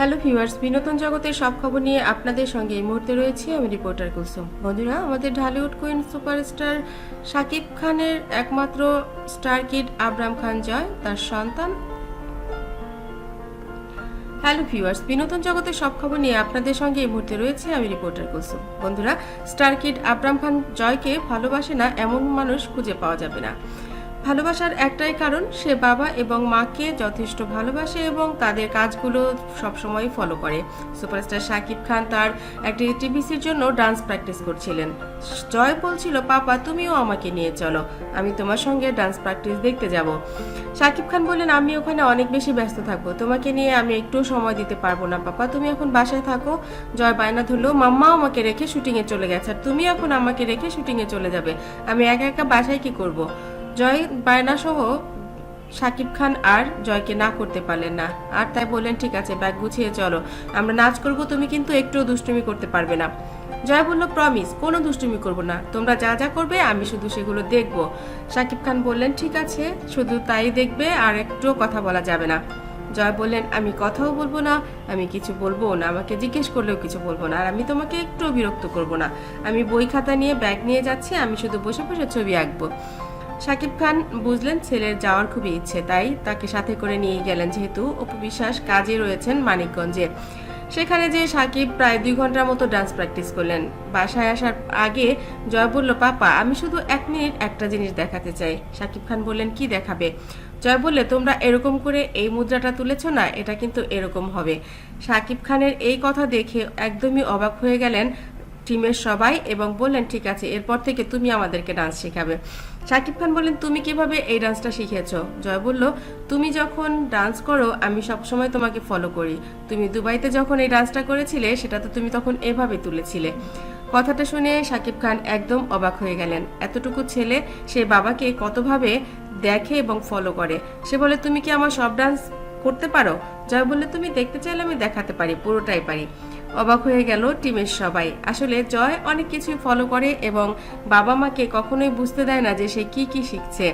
Hello viewers, বিনোদন জগতের সব খবর নিয়ে আপনাদের সঙ্গে এই মুহূর্তে রয়েছে আমি রিপোর্টার কুলসুম। বন্ধুরা, আমাদের ঢালিউড কুইন সুপারস্টার শাকিব খানের একমাত্র স্টার কিড আবরাম খান জয় তার সন্তান। হ্যালো ভিউয়ার্স, বিনোদন জগতের সব খবর নিয়ে আপনাদের সঙ্গে এই মুহূর্তে রয়েছে আমি রিপোর্টার কুলসুম। বন্ধুরা, স্টার কিড আবরাম খান জয়কে ভালোবাসে না এমন মানুষ খুঁজে পাওয়া যাবে না। ভালোবাসার একটাই কারণ, সে বাবা এবং মাকে যথেষ্ট ভালোবাসে এবং তাদের কাজগুলো সবসময় ফলো করে। সুপারস্টার শাকিব খান তার একটি টিভিসির জন্য ডান্স প্র্যাকটিস করছিলেন। জয় বলছিল, পাপা তুমিও আমাকে নিয়ে চলো, আমি তোমার সঙ্গে ডান্স প্র্যাকটিস দেখতে যাব। শাকিব খান বললেন, আমি ওখানে অনেক বেশি ব্যস্ত থাকবো, তোমাকে নিয়ে আমি একটু সময় দিতে পারবো না পাপা, তুমি এখন বাসায় থাকো। জয় বায়না ধরলো, মাম্মা আমাকে রেখে শুটিংয়ে চলে গেছে আর তুমি এখন আমাকে রেখে শুটিংয়ে চলে যাবে, আমি একা একা বাসায় কি করব। জয় বায়না সহ শাকিব খান আর জয়কে না করতে পারলেন না, আর তাই বললেন, ঠিক আছে ব্যাগ গুছিয়ে চলো, আমরা নাচ করব, তুমি কিন্তু একটু দুষ্টুমি করতে পারবে না। জয় বলল, প্রমিস কোনো দুষ্টুমি করব না, তোমরা যা যা করবে আমি শুধু সেগুলো দেখব। শাকিব খান বললেন, ঠিক আছে, শুধু তাই দেখবে আর একটুও কথা বলা যাবে না। জয় বললেন, আমি কথাও বলবো না, আমি কিছু বলবো না, আমাকে জিজ্ঞেস করলেও কিছু বলবো না, আর আমি তোমাকে একটু বিরক্ত করব না, আমি বই খাতা নিয়ে ব্যাগ নিয়ে যাচ্ছি, আমি শুধু বসে বসে ছবি আঁকবো। শাকিব খান বুঝলেন ছেলের যাওয়ার খুবই ইচ্ছে, তাই তাকে সাথে করে নিয়ে গেলেন, যেহেতু অপু বিশ্বাস কাজে রয়েছেন মানিকগঞ্জে। সেখানে যে শাকিব প্রায় 2 ঘন্টার মতো ডান্স প্র্যাকটিস করলেন। বাসায় আসার আগে জয় বলল, পাপা আমি শুধু 1 মিনিট একটা জিনিস দেখাতে চাই। শাকিব খান বললেন, কি দেখাবে? জয় বললে, তোমরা এরকম করে এই মুদ্রাটা তুলেছ না, এটা কিন্তু এরকম হবে। শাকিব খানের এই কথা দেখে একদমই অবাক হয়ে গেলেন টিমের সবাই এবং বললেন, ঠিক আছে, এরপর থেকে তুমি আমাদেরকে ডান্স শেখাবে। শাকিব খান বললেন, তুমি কিভাবে এই ডান্সটা শিখেছো? জয় বলল, তুমি যখন ডান্স করো আমি সবসময় তোমাকে ফলো করি, তুমি দুবাইতে যখন এই ডান্সটা করেছিলে সেটা তো তুমি তখন এভাবে তুলেছিলে। কথাটা শুনে শাকিব খান একদম অবাক হয়ে গেলেন, এতটুকু ছেলে সে বাবাকে কতভাবে দেখে এবং ফলো করে। সে বলে, তুমি কি আমার সব ডান্স করতে পারো? জয় বললে, তুমি দেখতে চাইলে আমি দেখাতে পারি, পুরোটাই পারি। অবাক হয়ে গেল টিমের সবাই। আসলে জয় অনেক কিছুই ফলো করে এবং বাবা মাকে কখনোই বুঝতে দেয় না যে সে কি কি শিখছে।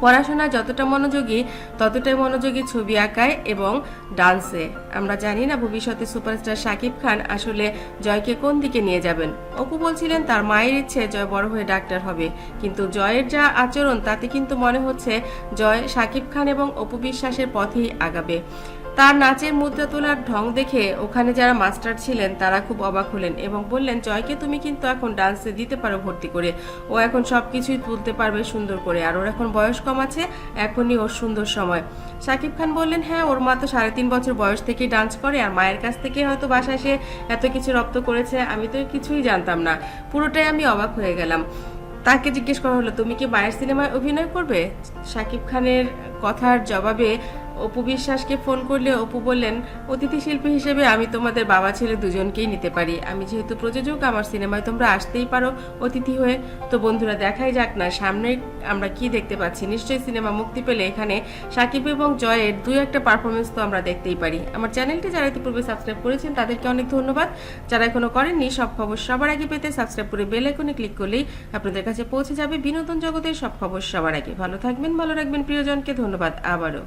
পড়াশোনা যতটা মনোযোগী ততটাই মনোযোগী ছবি আঁকায় এবং ডান্সে। আমরা জানি না ভবিষ্যতে সুপারস্টার শাকিব খান আসলে জয়কে কোন দিকে নিয়ে যাবেন। অপু বলছিলেন তার মায়ের ইচ্ছে জয় বড় হয়ে ডাক্তার হবে, কিন্তু জয়ের যা আচরণ তাতে কিন্তু মনে হচ্ছে জয় শাকিব খান এবং অপু বিশ্বাসের পথেই আগাবে। তার নাচের মুদ্রা তোলার ঢং দেখে ওখানে যারা মাস্টার ছিলেন তারা খুব অবাক হলেন এবং বললেন, জয়কে তুমি কিন্তু এখন ডান্সে দিতে পারো ভর্তি করে, ও এখন সবকিছুই তুলতে পারবে সুন্দর করে, আর ওর এখন বয়স কম আছে, এখনই ওর সুন্দর সময়। শাকিব খান বললেন, হ্যাঁ, ওর মা তো 3.5 বছর বয়স থেকেই ডান্স করে আর মায়ের কাছ থেকে হয়তো বাসায় সে এত কিছু রপ্ত করেছে, আমি তো কিছুই জানতাম না, পুরোটাই আমি অবাক হয়ে গেলাম। তাকে জিজ্ঞেস করা হলো, তুমি কি মায়ের সিনেমায় অভিনয় করবে? শাকিব খানের কথার জবাবে অপু বিশ্বাসকে ফোন করলে অপু বললেন, অতিথি শিল্পী হিসেবে আমি তোমাদের বাবা ছেলে দুজনকেই নিতে পারি, আমি যেহেতু প্রযোজক আমার সিনেমায় তোমরা আসতেই পারো অতিথি হয়ে। তো বন্ধুরা, দেখাই যাক না সামনে আমরা কি দেখতে পাচ্ছি। নিশ্চয়ই সিনেমা মুক্তি পেলে এখানে শাকিব এবং জয়ের 2-1টা পারফরমেন্স তো আমরা দেখতেই পারি। আমার চ্যানেলটি যারা ইতিপূর্বে সাবস্ক্রাইব করেছেন তাদেরকে অনেক ধন্যবাদ, যারা এখনো করেননি সব খবর সবার আগে পেতে সাবস্ক্রাইব করে বেল আইকনে ক্লিক করলেই আপনাদের কাছে পৌঁছে যাবে বিনোদন জগতের সব খবর সবার আগে। ভালো থাকবেন, ভালো রাখবেন প্রিয়জনকে। ধন্যবাদ আবারও।